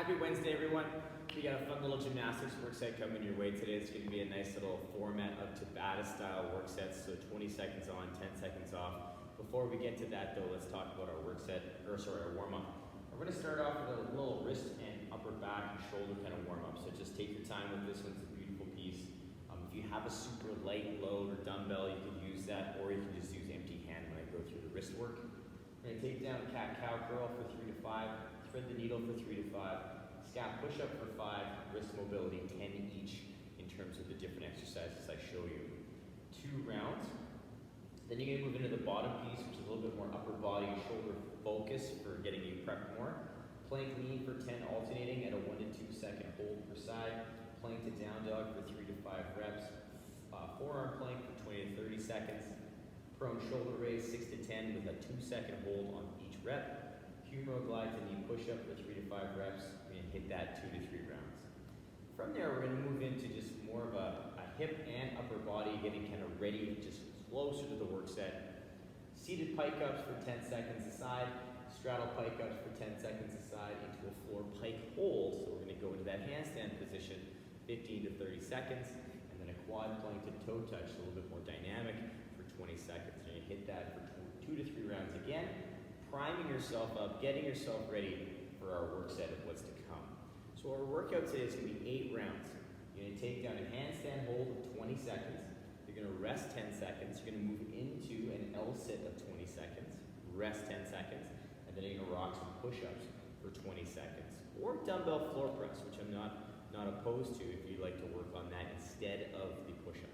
Happy Wednesday, everyone. We got a fun little gymnastics work set coming your way today. It's going to be a nice little format of Tabata style work sets, so 20 seconds on, 10 seconds off. Before we get to that though, let's talk about our our warm up. We're going to start off with a little wrist and upper back and shoulder kind of warm up. So just take your time with this one. It's a beautiful piece. If you have a super light load or dumbbell, you can use that, or you can just use empty hand when I go through the wrist work. We're going to take down cat-cow curl for 3 to 5, thread the needle for 3 to 5, scap push-up for 5, wrist mobility 10 each in terms of the different exercises I show you. 2 rounds. Then you're going to move into the bottom piece, which is a little bit more upper body, shoulder focus for getting you prepped more. Plank lean for 10 alternating at a 1 to 2 second hold per side. Plank to down dog for 3 to 5 reps. Forearm plank for 20 to 30 seconds. Prone shoulder raise 6 to 10 with a 2 second hold on each rep. Humeral glide to knee push up for 3 to 5 reps. We're going to hit that 2 to 3 rounds. From there, we're going to move into just more of a hip and upper body, getting kind of ready, just closer to the work set. Seated Pike Ups for 10 seconds aside. Straddle Pike Ups for 10 seconds aside into a floor Pike Hold. So we're going to go into that handstand position, 15 to 30 seconds. And then a quad plank to toe touch, a little bit more dynamic for 20 seconds. You're going to hit that for 2 to 3 rounds again, priming yourself up, getting yourself ready for our work set of what's to come. So our workout today is going to be 8 rounds. You're going to take down a handstand hold of 20 seconds. You're going to rest 10 seconds. You're going to move into an L sit of 20 seconds, rest 10 seconds, and then you're going to rock some push-ups for 20 seconds. Or dumbbell floor press, which I'm not opposed to if you'd like to work on that instead of the push-up.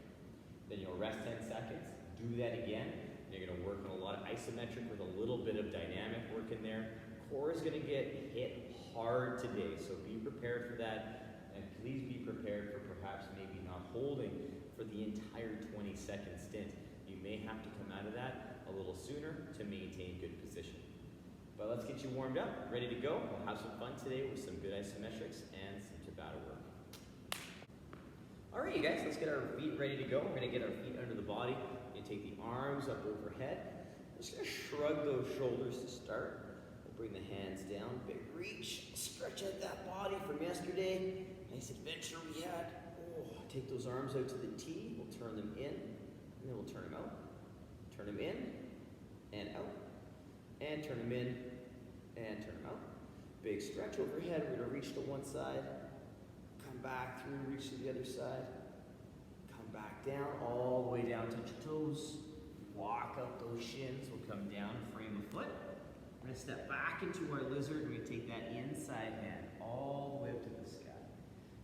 Then you'll rest 10 seconds, do that again, and you're going to work on a lot of isometric with a little bit of dynamic work in there. Core is going to get hit hard today, so be prepared for that, and please be prepared for perhaps maybe not holding for the entire 20-second stint. You may have to come out of that a little sooner to maintain good position. But let's get you warmed up, ready to go. We'll have some fun today with some good isometrics and some Tabata work. All right, you guys, let's get our feet ready to go. We're gonna get our feet under the body. You're gonna take the arms up overhead. We're just gonna shrug those shoulders to start. We'll bring the hands down, big reach, stretch out that body from yesterday. Nice adventure we had. Take those arms out to the T, we'll turn them in, and then we'll turn them out. Turn them in, and out, and turn them in, and turn them out. Big stretch overhead, we're gonna reach to one side, come back through, reach to the other side, come back down, all the way down, touch your toes, walk out those shins, we'll come down, frame a foot. We're gonna step back into our lizard, we're gonna take that inside hand all the way up to the sky.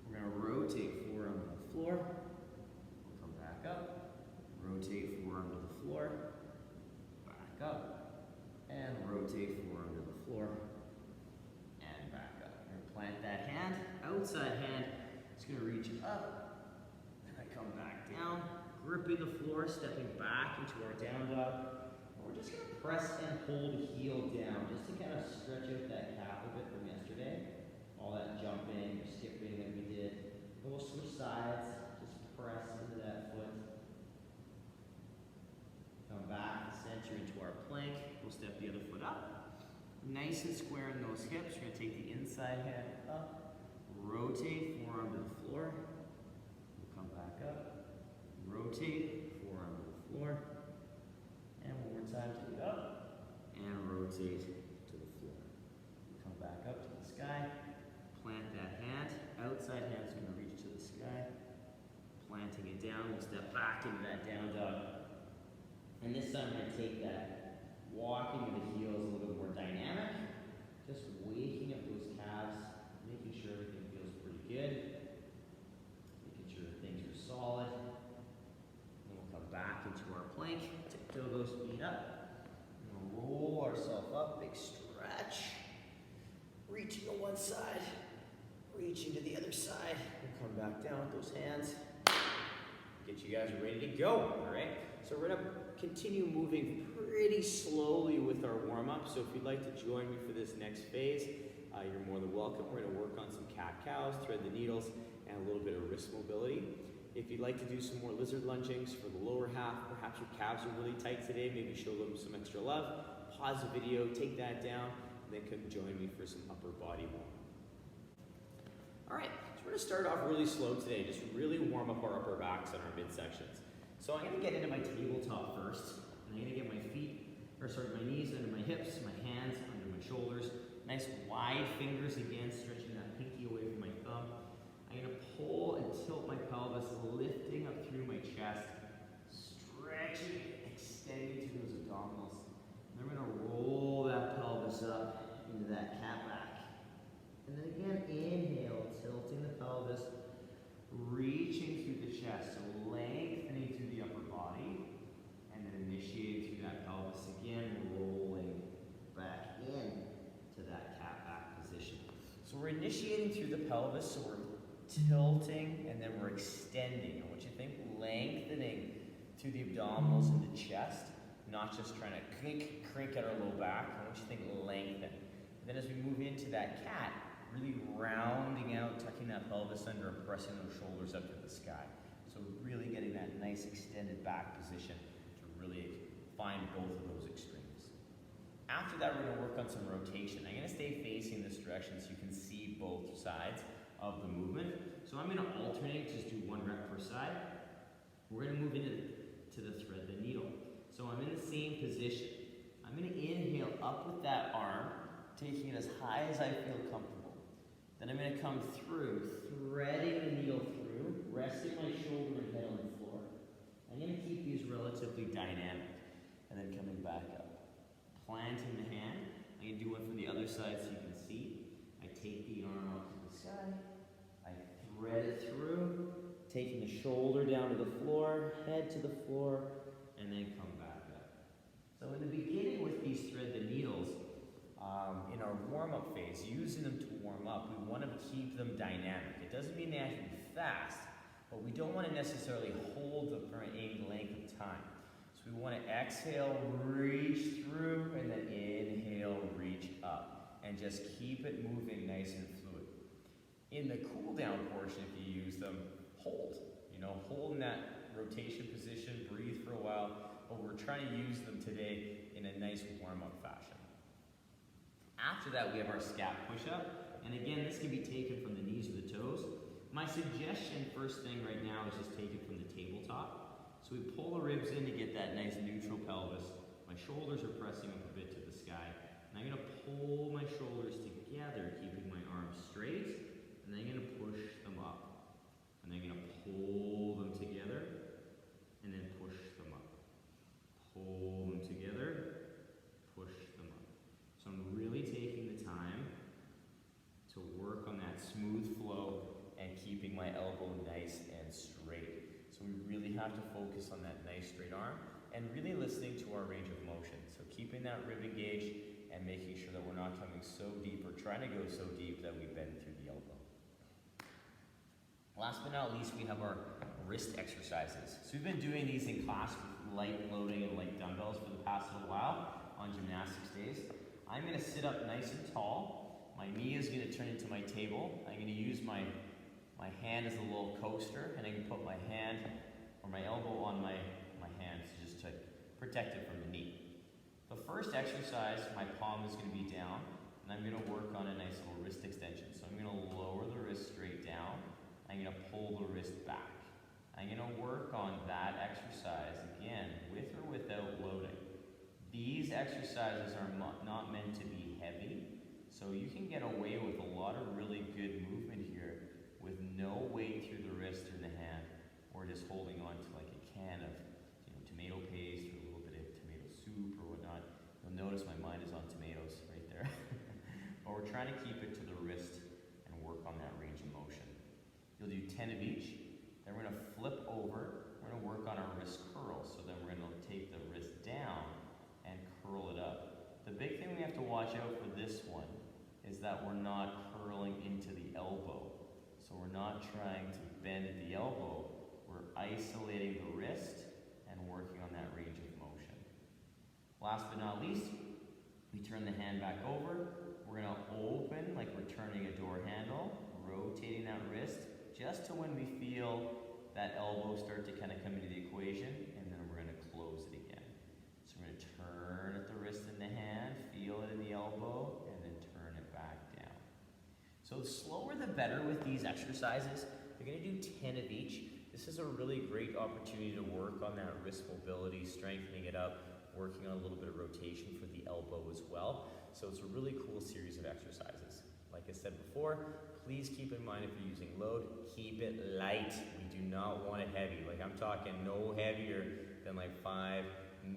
We're gonna rotate forearm to the floor, we'll come back up, rotate forearm to the floor, back up, and rotate forearm to the floor, and back up. We're gonna plant that hand, outside hand, it's gonna reach up, and I come back down, gripping the floor, stepping back into our down dog. We're just gonna press and hold the heel down, just to kind of stretch out that calf a bit from yesterday. All that jumping or skipping that we did. We'll switch sides, just press into that foot. Come back, center into our plank. We'll step the other foot up. Nice and square in those hips. We're gonna take the inside hand up, rotate, forearm to the floor. We'll come back up, rotate, forearm to the floor. And one more time, take it up, and rotate to the floor. We'll come back up to the sky. Plant that hand, outside hand is going to reach to the sky. Planting it down, we'll step back into that down dog. And this time we're going to take that walking of the heels a little bit more dynamic. Just waking up those calves, making sure everything feels pretty good. Making sure things are solid. And we'll come back into our plank, tiptoe those feet up. And we'll roll ourselves up, big stretch. Reaching to one side. Reaching to the other side, we'll come back down with those hands. Get you guys ready to go, all right? So we're gonna continue moving pretty slowly with our warm-up. So if you'd like to join me for this next phase, you're more than welcome. We're gonna work on some cat-cows, thread the needles, and a little bit of wrist mobility. If you'd like to do some more lizard lungings for the lower half, perhaps your calves are really tight today, maybe show them some extra love, pause the video, take that down, and then come join me for some upper body warm-up. All right, so we're gonna start off really slow today, just really warm up our upper backs and our midsections. So I'm gonna get into my tabletop first, and I'm gonna get my my knees under my hips, my hands under my shoulders. Nice wide fingers again, stretching that pinky away from my thumb. I'm gonna pull and tilt my pelvis, lifting up through my chest, stretching it, extending to those abdominals. And then we're gonna roll that pelvis up into that cat back. And then again, inhale, tilting the pelvis, reaching through the chest, so lengthening through the upper body, and then initiating through that pelvis again, rolling back in to that cat back position. So we're initiating through the pelvis, so we're tilting, and then we're extending. I want you to think lengthening through the abdominals and the chest, not just trying to crink at our low back. I want you to think lengthen. And then as we move into that cat, really rounding out, tucking that pelvis under and pressing those shoulders up to the sky. So really getting that nice extended back position to really find both of those extremes. After that, we're gonna work on some rotation. I'm gonna stay facing this direction so you can see both sides of the movement. So I'm gonna alternate, just do 1 rep per side. We're gonna move into the thread the needle. So I'm in the same position. I'm gonna inhale up with that arm, taking it as high as I feel comfortable. Then I'm going to come through, threading the needle through, resting my shoulder and head on the floor. I'm going to keep these relatively dynamic, and then coming back up. Planting the hand. I'm going to do one from the other side so you can see. I take the arm up to the sky. I thread it through, taking the shoulder down to the floor, head to the floor, and then come back up. So in the beginning with these thread the needles, in our warm-up phase, using them to warm up, we want to keep them dynamic. It doesn't mean they have to be fast, but we don't want to necessarily hold them for any length of time. So we want to exhale, reach through, and then inhale, reach up, and just keep it moving nice and fluid. In the cool down portion, if you use them, hold. Hold in that rotation position, breathe for a while, but we're trying to use them today in a nice warm-up fashion. After that, we have our scap push-up, and again, this can be taken from the knees or the toes. My suggestion, first thing right now, is just take it from the tabletop. So we pull the ribs in to get that nice neutral pelvis. My shoulders are pressing up a bit to the sky, and I'm gonna pull my shoulders together, keeping my arms straight, and then I'm gonna push them up. And then I'm gonna pull them together, and then push them up. Pull them together, push them up. So I'm really taking the time to work on that smooth flow and keeping my elbow nice and straight. So we really have to focus on that nice straight arm and really listening to our range of motion. So keeping that rib engaged and making sure that we're not coming so deep or trying to go so deep that we bend through the elbow. Last but not least, we have our wrist exercises. So we've been doing these in class with light loading and light dumbbells for the past little while on gymnastics days. I'm going to sit up nice and tall. My knee is going to turn into my table. I'm going to use my hand as a little coaster, and I can put my hand or my elbow on my hand just to protect it from the knee. The first exercise, my palm is going to be down, and I'm going to work on a nice little wrist extension. So I'm going to lower the wrist straight down. I'm going to pull the wrist back. I'm going to work on that exercise again with or without loading. These exercises are not meant to be heavy, so you can get away with a lot of really good movement here with no weight through the wrist or the hand, or just holding on to like a can of tomato paste or a little bit of tomato soup or whatnot. You'll notice my mind is on tomatoes right there. But we're trying to keep it to the wrist and work on that range of motion. You'll do 10 of each. Then we're going to flip over. We're going to work on our wrist curl. So then we're going to take the wrist down and curl it up. The big thing we have to watch out for this one is that we're not curling into the elbow. So we're not trying to bend at the elbow. We're isolating the wrist and working on that range of motion. Last but not least, we turn the hand back over. We're going to open like we're turning a door handle, rotating that wrist just to when we feel that elbow start to kind of come into the equation, and then we're going to close it again. So we're going to turn at the wrist in the hand, feel it in the elbow, and then turn it back down. So the slower the better with these exercises, you're gonna do 10 of each. This is a really great opportunity to work on that wrist mobility, strengthening it up, working on a little bit of rotation for the elbow as well. So it's a really cool series of exercises. Like I said before, please keep in mind if you're using load, keep it light. We do not want it heavy. Like I'm talking no heavier than like 5,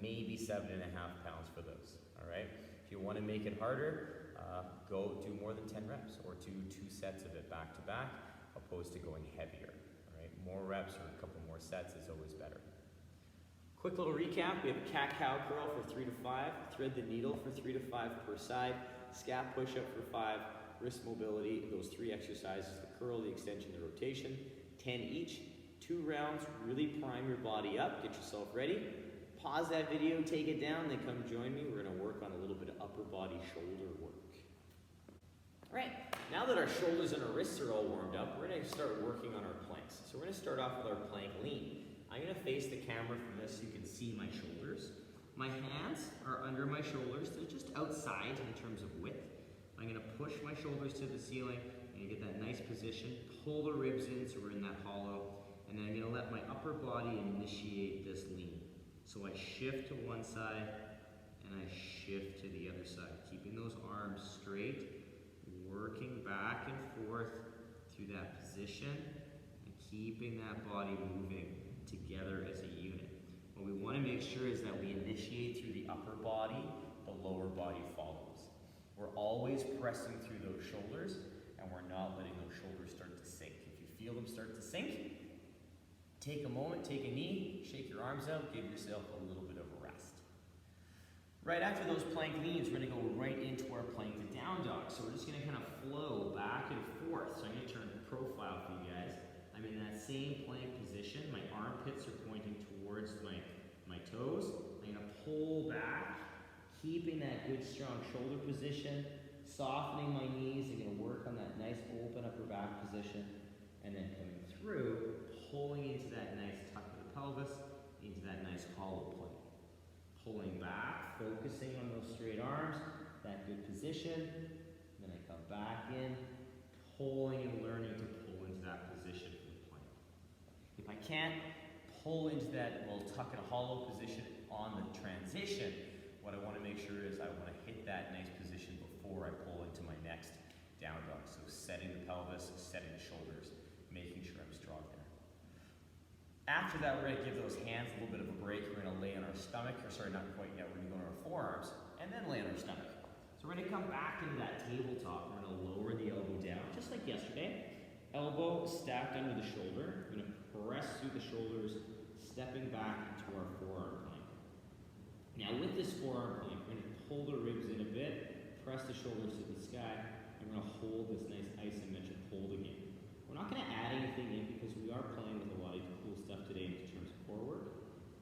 maybe 7.5 pounds for those, all right? If you wanna make it harder, go do more than 10 reps or do 2 sets of it back to back, opposed to going heavier, all right? More reps or a couple more sets is always better. Quick little recap, we have a cat-cow curl for 3 to 5, thread the needle for 3 to 5 per side, scap push-up for 5, wrist mobility, those 3 exercises, the curl, the extension, the rotation, 10 each, 2 rounds, really prime your body up, get yourself ready. Pause that video, take it down, then come join me. We're gonna work on a little bit of upper body shoulder work. All right, now that our shoulders and our wrists are all warmed up, we're gonna start working on our planks. So we're gonna start off with our plank lean. I'm gonna face the camera from this so you can see my shoulders. My hands are under my shoulders. They're just outside in terms of width. I'm gonna push my shoulders to the ceiling. I'm gonna get that nice position, pull the ribs in so we're in that hollow, and then I'm gonna let my upper body initiate this lean. So I shift to one side and I shift to the other side, keeping those arms straight, working back and forth through that position and keeping that body moving together as a unit. What we want to make sure is that we initiate through the upper body, the lower body follows. We're always pressing through those shoulders and we're not letting those shoulders start to sink. If you feel them start to sink, take a moment, take a knee, shake your arms out, give yourself a little bit of a rest. Right after those plank leans, we're gonna go right into our plank to down dog. So we're just gonna kind of flow back and forth. So I'm gonna turn the profile for you guys. I'm in that same plank position. My armpits are pointing towards my toes. I'm gonna pull back, keeping that good strong shoulder position, softening my knees. I'm gonna work on that nice open upper back position, and then coming through, pulling into that nice tuck of the pelvis, into that nice hollow plank. Pulling back, focusing on those straight arms, that good position. Then I come back in, pulling and learning to pull into that position for the plank. If I can't pull into that little tuck and hollow position on the transition, what I want to make sure is I want to hit that nice position before I pull into my next down dog. So setting the pelvis, setting the shoulders, making sure I'm strong there. After that, we're going to give those hands a little bit of a break. We're going to lay on our stomach, or sorry, not quite yet. We're going to go on our forearms and then lay on our stomach. So we're going to come back into that tabletop. We're going to lower the elbow down, just like yesterday. Elbow stacked under the shoulder. We're going to press through the shoulders, stepping back into our forearm plank. Now with this forearm plank, we're going to pull the ribs in a bit, press the shoulders to the sky, and we're going to hold this nice isometric hold again. We're not going to add anything in because we are playing with a lot of cool stuff today in terms of core work.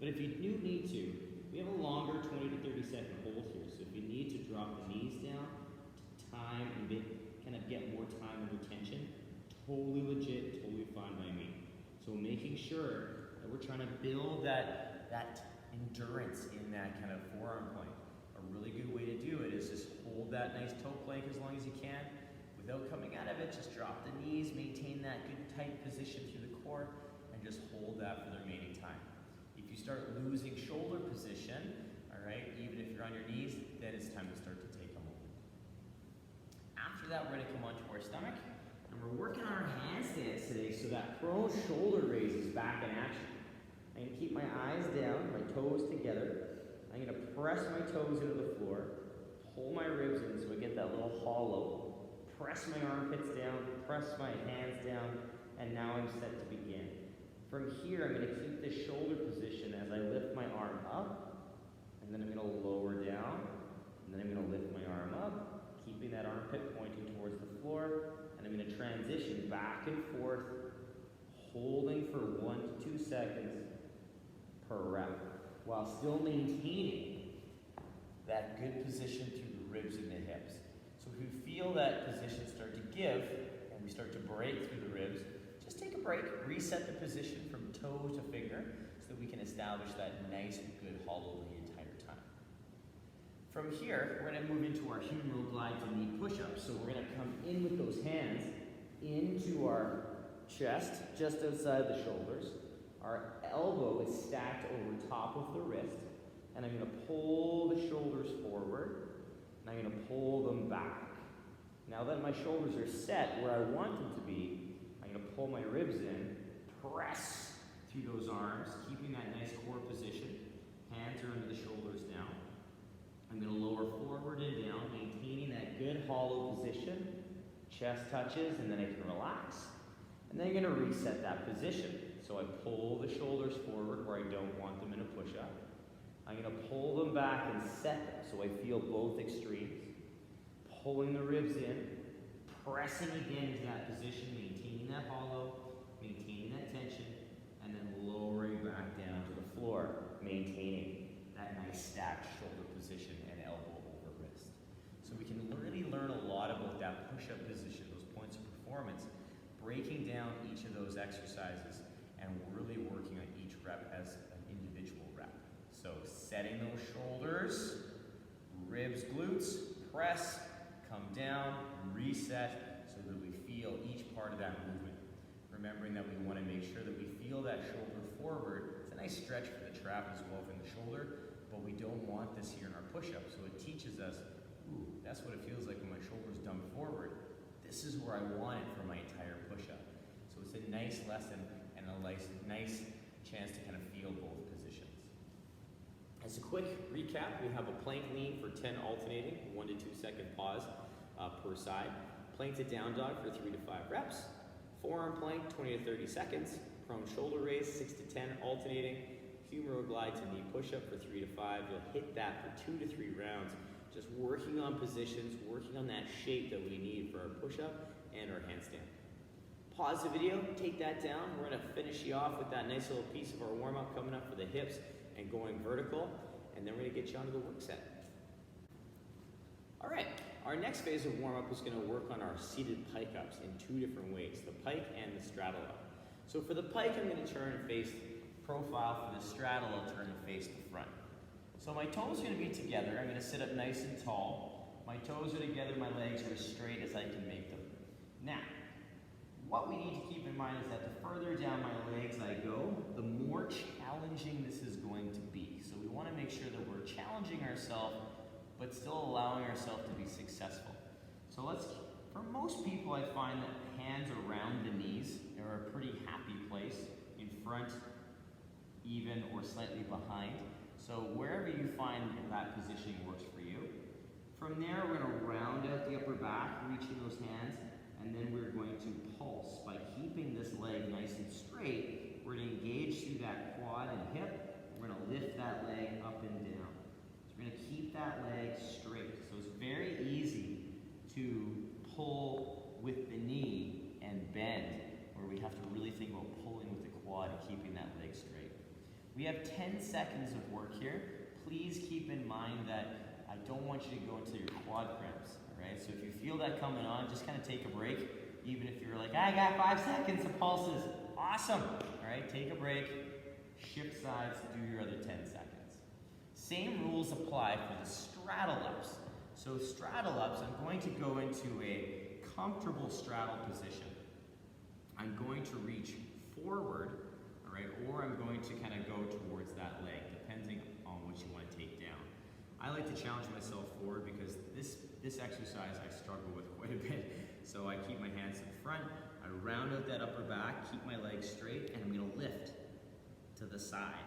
But if you do need to, we have a longer 20 to 30 second hold here. So if you need to drop the knees down to time and kind of get more time under tension, totally legit, totally fine by me. So making sure that we're trying to build that endurance in that kind of forearm plank. A really good way to do it is just hold that nice toe plank as long as you can. Without coming out of it, just drop the knees, maintain that good tight position through the core, and just hold that for the remaining time. If you start losing shoulder position, all right, even if you're on your knees, then it's time to start to take a moment. After that, we're gonna come onto our stomach, and we're working on our handstands today, so that prone shoulder raise is back in action. I'm gonna keep my eyes down, my toes together. I'm gonna press my toes into the floor, pull my ribs in so I get that little hollow. Press my armpits down, press my hands down, and now I'm set to begin. From here, I'm going to keep this shoulder position as I lift my arm up, and then I'm going to lower down, and then I'm going to lift my arm up, keeping that armpit pointing towards the floor, and I'm going to transition back and forth, holding for 1 to 2 seconds per rep, while still maintaining that good position through the ribs and the hips. So if you feel that position start to give, and we start to break through the ribs, just take a break, reset the position from toe to finger, so that we can establish that nice, good hollow the entire time. From here, we're gonna move into our humeral glide to knee push-ups. So we're gonna come in with those hands into our chest, just outside the shoulders. Our elbow is stacked over top of the wrist, and I'm going to pull the shoulders forward, and I'm going to pull them back. Now that my shoulders are set where I want them to be, I'm going to pull my ribs in, press through those arms, keeping that nice core position. Hands are under the shoulders now. I'm going to lower forward and down, maintaining that good hollow position. Chest touches, and then I can relax. And then I'm going to reset that position. So I pull the shoulders forward where I don't want them in a push-up. I'm going to pull them back and set them so I feel both extremes. Pulling the ribs in, pressing again into that position, maintaining that hollow, maintaining that tension, and then lowering back down to the floor, maintaining that nice stacked shoulder position and elbow over wrist. So we can really learn a lot about that push-up position, those points of performance, breaking down each of those exercises and really working on each rep as an individual rep. So setting those shoulders, ribs, glutes, press, come down, reset, so that we feel each part of that movement. Remembering that we want to make sure that we feel that shoulder forward. It's a nice stretch for the trap as well from the shoulder, but we don't want this here in our push-up. So it teaches us, ooh, that's what it feels like when my shoulder's dumped forward. This is where I want it for my entire push-up. So it's a nice lesson and a nice chance to kind of feel both positions. As a quick recap, we have a plank lean for 10 alternating, 1 to 2 second pause per side. Plank to down dog for 3 to 5 reps. Forearm plank, 20 to 30 seconds. Prone shoulder raise, 6 to 10 alternating. Humeral glide to knee push-up for 3 to 5. You'll hit that for 2 to 3 rounds. Just working on positions, working on that shape that we need for our push-up and our handstand. Pause the video, take that down. We're going to finish you off with that nice little piece of our warm-up coming up for the hips and going vertical, and then we're going to get you onto the work set. All right, our next phase of warm-up is going to work on our seated pike ups in 2 different ways, the pike and the straddle up. So for the pike, I'm going to turn and face profile. For the straddle, I'll turn and face the front. So my toes are going to be together. I'm going to sit up nice and tall. My toes are together, my legs are as straight as I can make them. Now, what we need to keep in mind is that the further down my legs I go, the more challenging this is going to be. So we want to make sure that we're challenging ourselves, but still allowing ourselves to be successful. So for most people, I find that hands around the knees are a pretty happy place, in front, even, or slightly behind. So wherever you find that positioning works for you. From there, we're going to round out the upper back, reaching those hands, and then we're going to pulse. By keeping this leg nice and straight, we're going to engage through that quad and hip. We're going to lift that leg up and down. So we're going to keep that leg straight. So it's very easy to pull with the knee and bend, where we have to really think about pulling with the quad and keeping that leg straight. We have 10 seconds of work here. Please keep in mind that I don't want you to go into your quad cramps, all right? So if you feel that coming on, just kind of take a break. Even if you're like, I got 5 seconds of pulses. Awesome, all right? Take a break, shift sides, do your other 10 seconds. Same rules apply for the straddle ups. So straddle ups, I'm going to go into a comfortable straddle position. I'm going to reach forward, all right, or I'm going to kind of go towards that leg, depending on what you want to take down. I like to challenge myself forward because this exercise I struggle with quite a bit. So I keep my hands in front, I round out that upper back, keep my legs straight, and I'm going to lift to the side.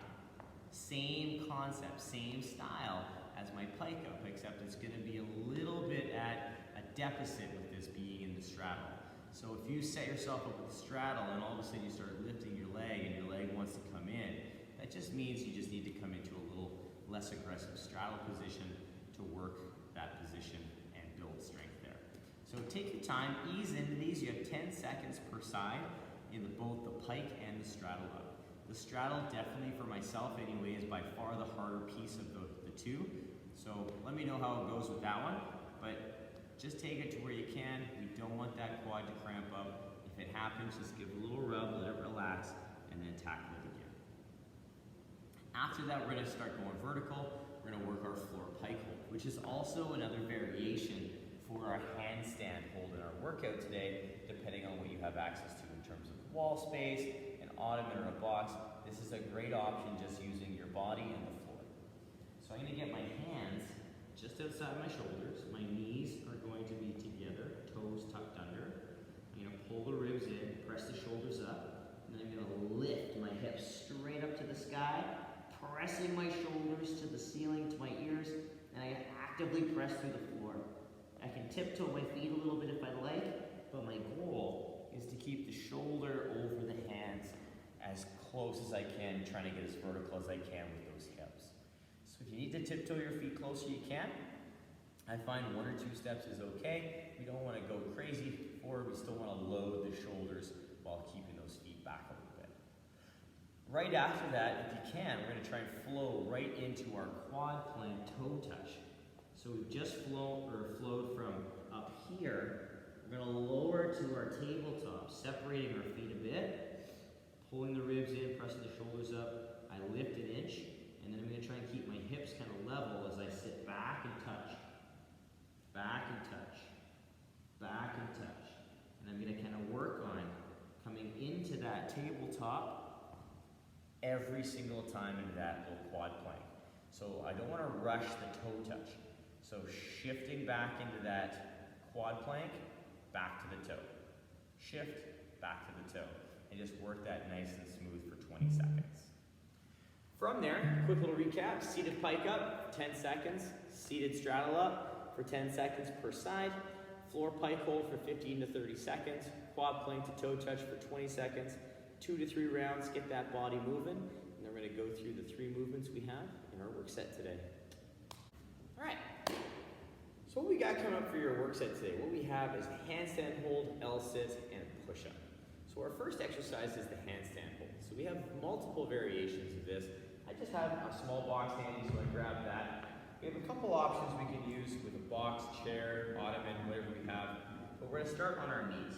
Same concept, same style as my pike up, except it's going to be a little bit at a deficit with this being in the straddle. So if you set yourself up with a straddle and all of a sudden you start lifting your leg and your leg wants to come in, that just means you just need to come into a little less aggressive straddle position to work that position and build strength there. So take your time, ease into these. You have 10 seconds per side in both the pike and the straddle up. The straddle, definitely for myself anyway, is by far the harder piece of the two. So let me know how it goes with that one. But just take it to where you can. We don't want that quad to cramp up. If it happens, just give a little rub, let it relax, and then tackle it again. After that, we're going to start going vertical. We're going to work our floor pike hold, which is also another variation for our handstand hold in our workout today, depending depending on what you have access to in terms of wall space, an ottoman or a box, this is a great option just using your body and the floor. So I'm going to get my hands just outside my shoulders. My knees are going to be together, toes tucked under. I'm going to pull the ribs in, press the shoulders up, and then I'm going to lift my hips straight up to the sky, pressing my shoulders to the ceiling, to my ears, and I actively press through the floor. I can tiptoe my feet a little bit if I like, but my goal is to keep the shoulder over the hands as close as I can, trying to get as vertical as I can with those hips. So if you need to tiptoe your feet closer, you can. I find 1 or 2 steps is okay. We don't want to go crazy forward. We still want to load the shoulders while keeping those feet back a little bit. Right after that, if you can, we're going to try and flow right into our quad plank toe touch. So we've just flowed from up here. We're going to lower to our tabletop, separating our feet a bit, pulling the ribs in, pressing the shoulders up. I lift an inch, and then I'm going to try and keep my hips kind of level as I sit back and touch, back and touch, back and touch. And I'm going to kind of work on coming into that tabletop every single time into that little quad plank. So I don't want to rush the toe touch. So shifting back into that quad plank, back to the toe. Shift, back to the toe. And just work that nice and smooth for 20 seconds. From there, quick little recap. Seated pike up, 10 seconds. Seated straddle up for 10 seconds per side. Floor pike hold for 15 to 30 seconds. Quad plank to toe touch for 20 seconds. 2 to 3 rounds, get that body moving. And then we're going to go through the 3 movements we have in our work set today. All right. So what we got coming up for your work set today, what we have is a handstand hold, L-sit, and push-up. So our first exercise is the handstand hold. So we have multiple variations of this. I just have a small box handy, so I grabbed that. We have a couple options we can use with a box, chair, ottoman, whatever we have. But we're going to start on our knees.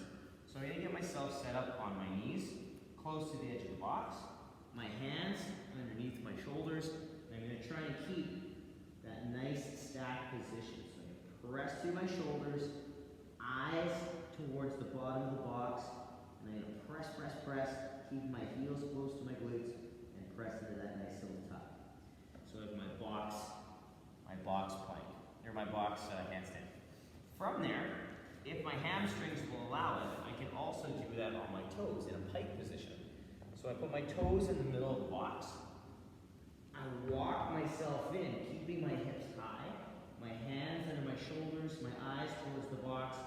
So I'm going to get myself set up on my knees, close to the edge of the box. My hands underneath my shoulders. And I'm going to try and keep that nice stacked position. So I'm going to press through my shoulders, eyes towards the bottom of the box. And I'm going to press, press, press, keep my heels close to my glutes, and press into that nice little tuck. So I have my box plank, or my box handstand. From there, if my hamstrings will allow it, I can also do that on my toes in a pike position. So I put my toes in the middle of the box. I walk myself in, keeping my hips high, my hands under my shoulders, my eyes towards the box,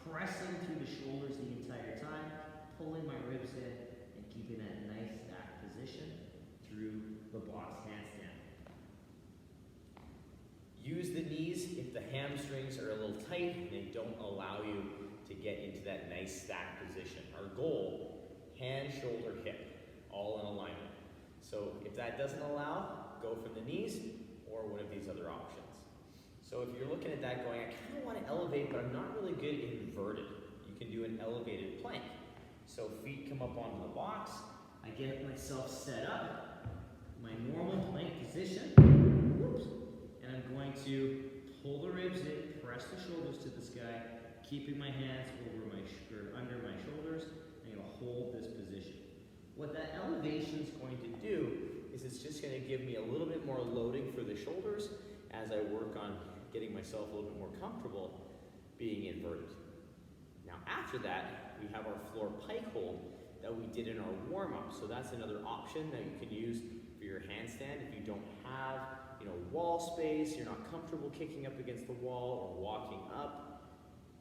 pressing through the shoulders the entire time, pulling my ribs in, and keeping that nice stacked position through the box handstand. Use the knees if the hamstrings are a little tight and they don't allow you to get into that nice stacked position. Our goal, hand, shoulder, hip, all in alignment. So if that doesn't allow, go from the knees or one of these other options. So if you're looking at that going, I kind of want to elevate, but I'm not really good inverted. You can do an elevated plank. So feet come up onto the box. I get myself set up, my normal plank position. Whoops. And I'm going to pull the ribs in, press the shoulders to the sky, keeping my hands over under my shoulders. I'm going to hold this position. What that elevation is going to do is it's just going to give me a little bit more loading for the shoulders as I work on getting myself a little bit more comfortable being inverted. Now after that, we have our floor pike hold that we did in our warm-up. So that's another option that you can use for your handstand if you don't have wall space, you're not comfortable kicking up against the wall or walking up,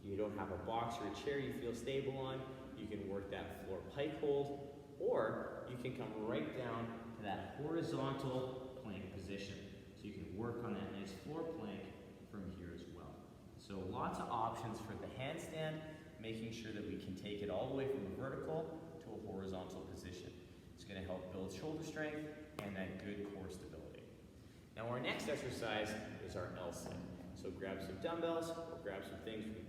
you don't have a box or a chair you feel stable on, you can work that floor pike hold, or you can come right down to that horizontal plank position. So you can work on that nice floor plank from here as well. So lots of options for the handstand, making sure that we can take it all the way from a vertical to a horizontal position. It's going to help build shoulder strength and that good core stability. Now our next exercise is our L-sit. So grab some dumbbells or grab some things we can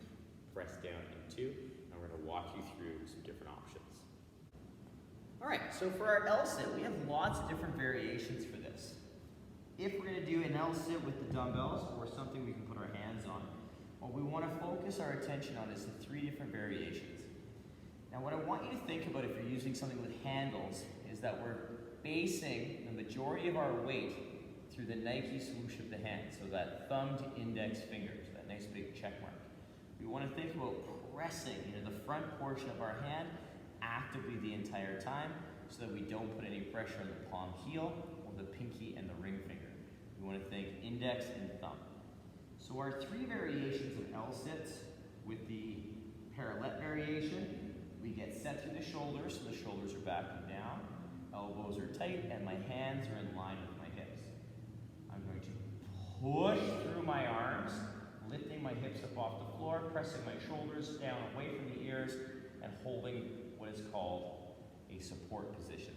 press down into, and we're going to walk you through some different options. All right, so for our L-sit, we have lots of different variations for this. If we're going to do an L-sit with the dumbbells or something we can put our hands on, what we want to focus our attention on is the 3 different variations. Now what I want you to think about if you're using something with handles is that we're basing the majority of our weight through the Nike swoosh of the hand, so that thumb to index fingers, that nice big check mark. We want to think about pressing the front portion of our hand actively the entire time so that we don't put any pressure on the palm heel or the pinky and the ring finger. We want to think index and thumb. So our 3 variations of L-sits with the parallel variation, we get set through the shoulders, so the shoulders are back and down, elbows are tight, and my hands are in line with my hips. I'm going to push through my arms, lifting my hips up off the floor, pressing my shoulders down away from the ears, and holding what is called a support position.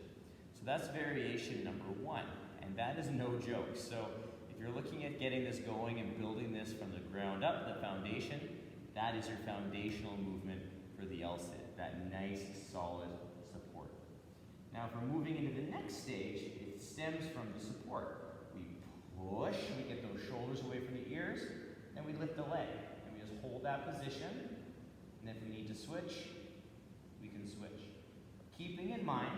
So that's variation number 1, and that is no joke. So if you're looking at getting this going and building this from the ground up, the foundation, that is your foundational movement for the L-sit, that nice solid support. Now if we're moving into the next stage, it stems from the support. We push, we get those shoulders away from the ears, and we lift the leg. And we just hold that position, and if we need to switch, we can switch. Keeping in mind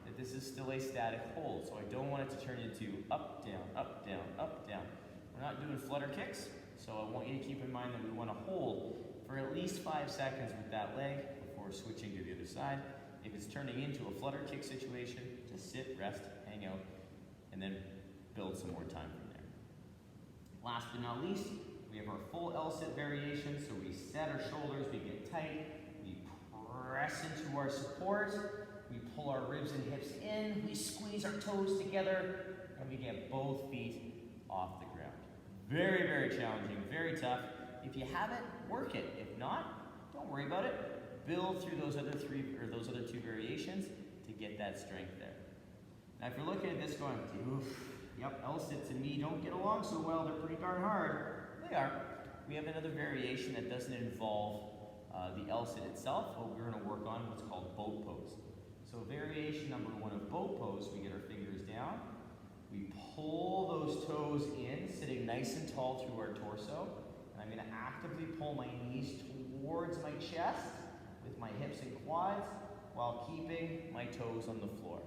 that this is still a static hold, so I don't want it to turn into up, down, up, down, up, down. We're not doing flutter kicks, so I want you to keep in mind that we want to hold for at least 5 seconds with that leg before switching to the other side. If it's turning into a flutter kick situation, just sit, rest, hang out, and then build some more time from there. Last but not least, we have our full L-sit variation, so we set our shoulders, we get tight, we press into our support, we pull our ribs and hips in, we squeeze our toes together, and we get both feet off the ground. Very, very challenging, very tough. If you have it, work it. If not, don't worry about it. Build through those other 2 variations to get that strength there. Now if you're looking at this going, oof, yep, L-sits and me don't get along so well, they're pretty darn hard. They are. We have another variation that doesn't involve the L-sit itself, but we're going to work on what's called boat pose. So variation number 1 of boat pose, we get our fingers down, we pull those toes in, sitting nice and tall through our torso, and I'm going to actively pull my knees towards my chest with my hips and quads while keeping my toes on the floor.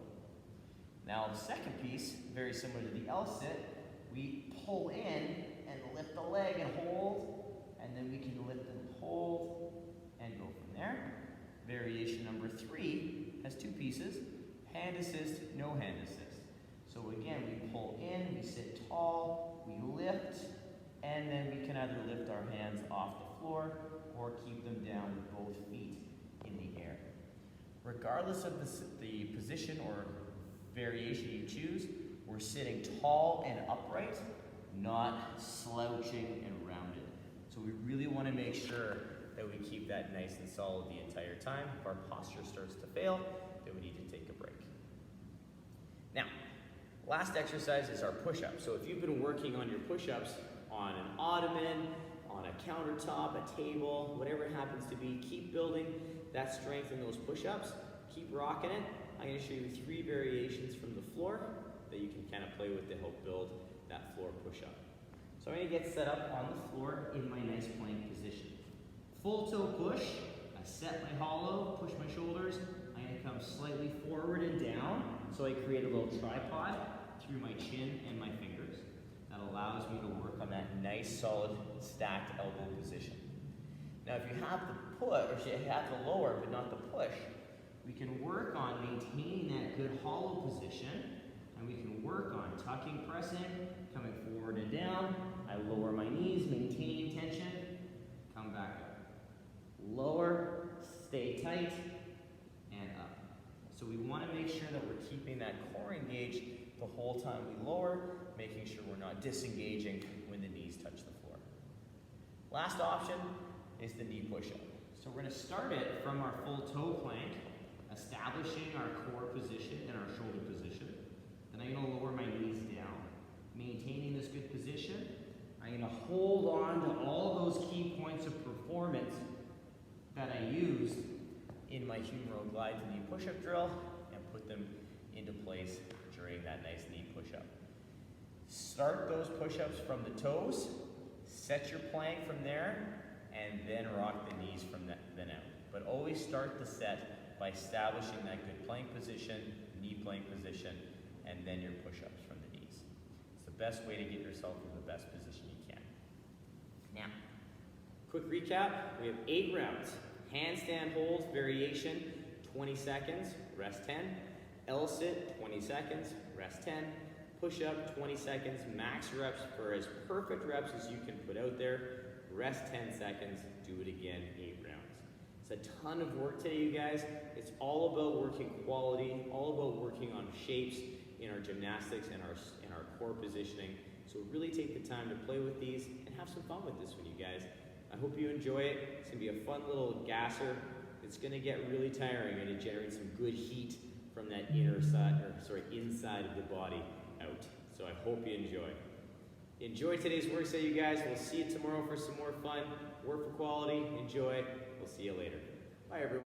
Now the second piece, very similar to the L-sit, we pull in and lift the leg and hold, and then we can lift and hold and go from there. Variation number 3 has 2 pieces, hand assist, no hand assist. So again, we pull in, we sit tall, we lift, and then we can either lift our hands off the floor or keep them down with both feet in the air. Regardless of the position or variation you choose, we're sitting tall and upright, not slouching and rounded. So we really want to make sure that we keep that nice and solid the entire time. If our posture starts to fail, then we need to take a break. Now, last exercise is our push-up. So if you've been working on your push-ups on an ottoman, on a countertop, a table, whatever it happens to be, keep building that strength in those push-ups. Keep rocking it. I'm going to show you 3 variations from the floor that you can kind of play with to help build that floor push-up. So I'm going to get set up on the floor in my nice plank position. Full toe push. I set my hollow, push my shoulders. I'm going to come slightly forward and down, so I create a little tripod through my chin and my fingers. That allows me to work on that nice, solid, stacked elbow position. Now, if you have the push, or you have the lower but not the push, we can work on maintaining that good hollow position, and we can work on tucking, pressing, coming forward and down. I lower my knees, maintaining tension, come back up. Lower, stay tight, and up. So we want to make sure that we're keeping that core engaged the whole time we lower, making sure we're not disengaging when the knees touch the floor. Last option is the knee push-up. So we're going to start it from our full toe plank, establishing our core position and our shoulder position. Then I'm going to lower my knees down, maintaining this good position. I'm going to hold on to all those key points of performance that I used in my humeral glide to knee push-up drill and put them into place during that nice knee push-up. Start those push-ups from the toes, set your plank from there, and then rock the knees from then out. But always start the set by establishing that good plank position, knee plank position, and then your push-ups from the knees. It's the best way to get yourself in the best position you can. Now, quick recap, we have 8 rounds. Handstand hold variation, 20 seconds, rest 10. L-sit, 20 seconds, rest 10. Push-up, 20 seconds, max reps for as perfect reps as you can put out there. Rest 10 seconds, do it again, 8 rounds. It's a ton of work today, you guys. It's all about working quality, all about working on shapes in our gymnastics and our core positioning. So really take the time to play with these and have some fun with this one, you guys. I hope you enjoy it. It's gonna be a fun little gasser. It's gonna get really tiring and it generates some good heat from that inside of the body out. So I hope you enjoy. Enjoy today's work set, you guys. We'll see you tomorrow for some more fun. Work for quality. Enjoy. We'll see you later. Bye, everyone.